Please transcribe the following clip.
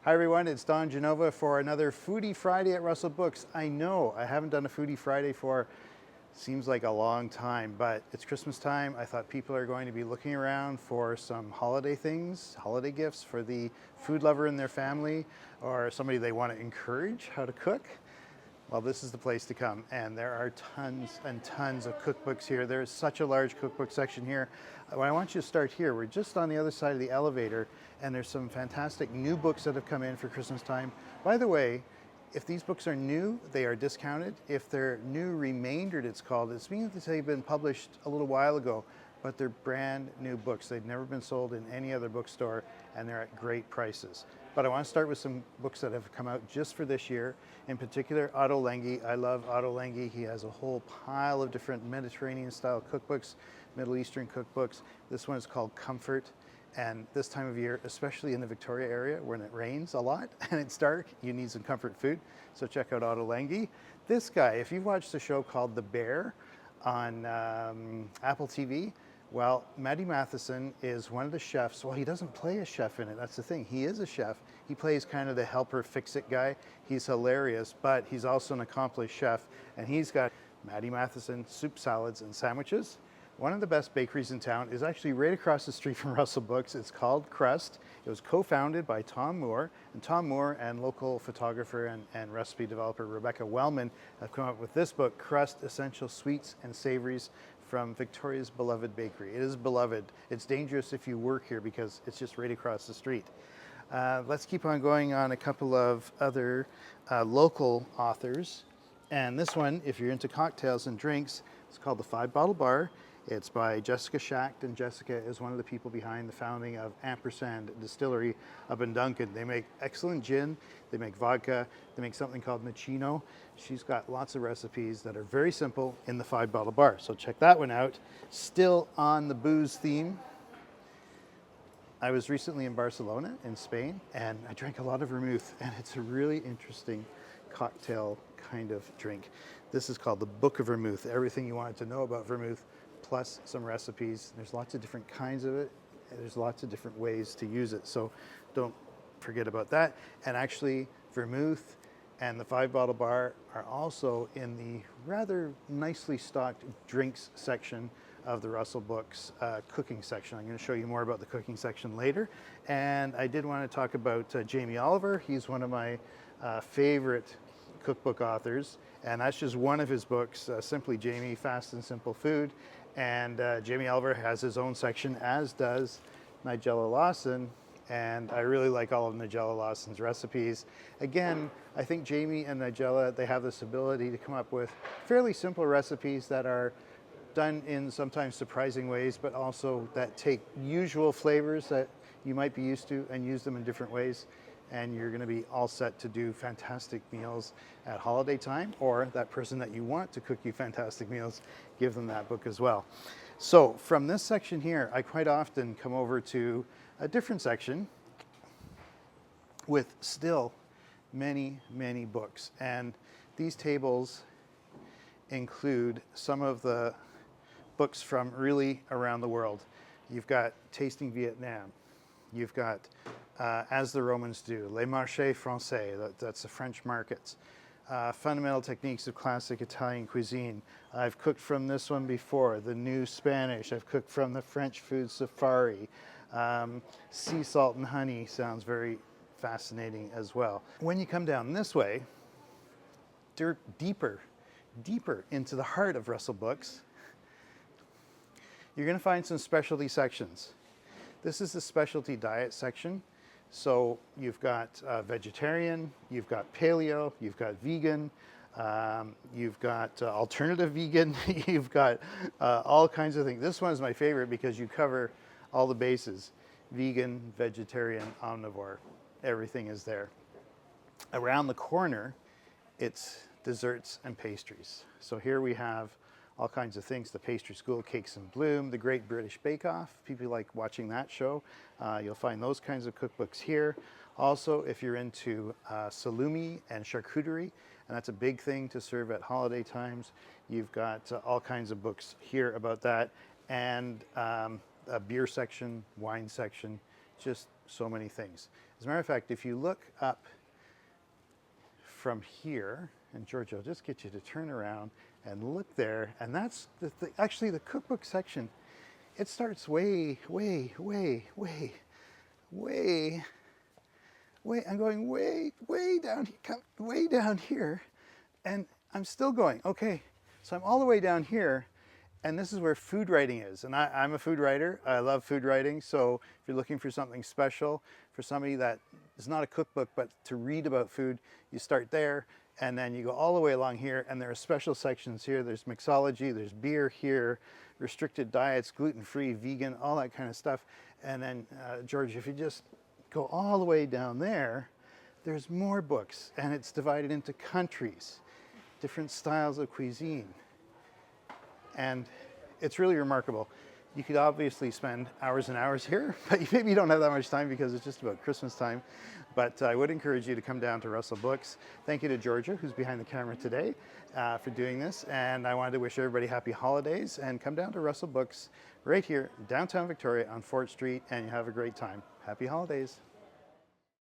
Hi everyone, it's Don Genova for another Foodie Friday at Russell Books. I know I haven't done a Foodie Friday for seems like a long time, but it's Christmas time. I thought people are going to be looking around for some holiday things, holiday gifts for the food lover in their family or somebody they want to encourage how to cook. Well, this is the place to come, and there are tons and tons of cookbooks here. There's such a large cookbook section here. Well, I want you to start here. We're just on the other side of the elevator, and there's some fantastic new books that have come in for Christmas time. By the way, if these books are new, they are discounted. If they're new remaindered, it's called, it's meaning that they've been published a little while ago, but they're brand new books. They've never been sold in any other bookstore, and they're at great prices. But I want to start with some books that have come out just for this year. In particular, Otto Lengi. I love Otto Lengi. He has a whole pile of different Mediterranean-style cookbooks, Middle Eastern cookbooks. This one is called Comfort. And this time of year, especially in the Victoria area when it rains a lot and it's dark, you need some comfort food. So check out Otto Lengi. This guy, if you've watched a show called The Bear on Apple TV, well, Matty Matheson is one of the chefs. Well, he doesn't play a chef in it. That's the thing. He is a chef. He plays kind of the helper fix-it guy. He's hilarious, but he's also an accomplished chef. And he's got Matty Matheson soup, salads, and sandwiches. One of the best bakeries in town is actually right across the street from Russell Books. It's called Crust. It was co-founded by Tom Moore. And Tom Moore and local photographer and recipe developer Rebecca Wellman have come up with this book, Crust, Essential Sweets and Savories from Victoria's beloved bakery. It is beloved. It's dangerous if you work here because it's just right across the street. Let's keep on going on a couple of other local authors. And this one, if you're into cocktails and drinks, it's called The 5 Bottle Bar. It's by Jessica Schacht, and Jessica is one of the people behind the founding of Ampersand Distillery up in Duncan. They make excellent gin, they make vodka, they make something called Machino. She's got lots of recipes that are very simple in the 5 Bottle Bar, so check that one out. Still on the booze theme, I was recently in Barcelona in Spain, and I drank a lot of vermouth, and it's a really interesting cocktail kind of drink. This is called the Book of Vermouth, everything you wanted to know about vermouth, plus some recipes. There's lots of different kinds of it. There's lots of different ways to use it. So don't forget about that. And actually, vermouth and the 5 Bottle Bar are also in the rather nicely stocked drinks section of the Russell Books cooking section. I'm going to show you more about the cooking section later. And I did want to talk about Jamie Oliver. He's one of my favorite cookbook authors. And that's just one of his books, Simply Jamie, Fast and Simple Food. And Jamie Oliver has his own section, as does Nigella Lawson. And I really like all of Nigella Lawson's recipes. Again, I think Jamie and Nigella, they have this ability to come up with fairly simple recipes that are done in sometimes surprising ways, but also that take usual flavors that you might be used to and use them in different ways. And you're going to be all set to do fantastic meals at holiday time, or that person that you want to cook you fantastic meals, give them that book as well. So from this section here, I quite often come over to a different section with still many, many books. And these tables include some of the books from really around the world. You've got Tasting Vietnam. You've got As the Romans Do, Les Marchés Français, that's the French markets. Fundamental Techniques of Classic Italian Cuisine. I've cooked from this one before, The New Spanish. I've cooked from the French Food Safari. Sea Salt and Honey sounds very fascinating as well. When you come down this way, deeper into the heart of Russell Books, you're going to find some specialty sections. This is the specialty diet section. So you've got vegetarian, you've got paleo, you've got vegan, you've got alternative vegan, you've got all kinds of things. This one is my favorite because you cover all the bases. Vegan, vegetarian, omnivore, everything is there. Around the corner, it's desserts and pastries. So here we have all kinds of things, the Pastry School, Cakes in Bloom, the Great British Bake Off. People like watching that show. You'll find those kinds of cookbooks here. Also, if you're into salumi and charcuterie, and that's a big thing to serve at holiday times, you've got all kinds of books here about that, and a beer section, wine section, just so many things. As a matter of fact, if you look up from here, and George, I'll just get you to turn around and look there, and that's actually the cookbook section. It starts way, I'm going way down here, and I'm still going. Okay, so I'm all the way down here, and this is where food writing is. And I'm a food writer. I love food writing. So if you're looking for something special, for somebody that is not a cookbook, but to read about food, you start there, and then you go all the way along here, and there are special sections here. There's mixology, there's beer here, restricted diets, gluten-free, vegan, all that kind of stuff. And then, George, if you just go all the way down there, there's more books, and it's divided into countries, different styles of cuisine. And it's really remarkable. You could obviously spend hours and hours here, but maybe you don't have that much time because it's just about Christmas time. But I would encourage you to come down to Russell Books. Thank you to Georgia, who's behind the camera today, for doing this. And I wanted to wish everybody happy holidays, and come down to Russell Books right here, downtown Victoria on Fort Street, and you have a great time. Happy holidays.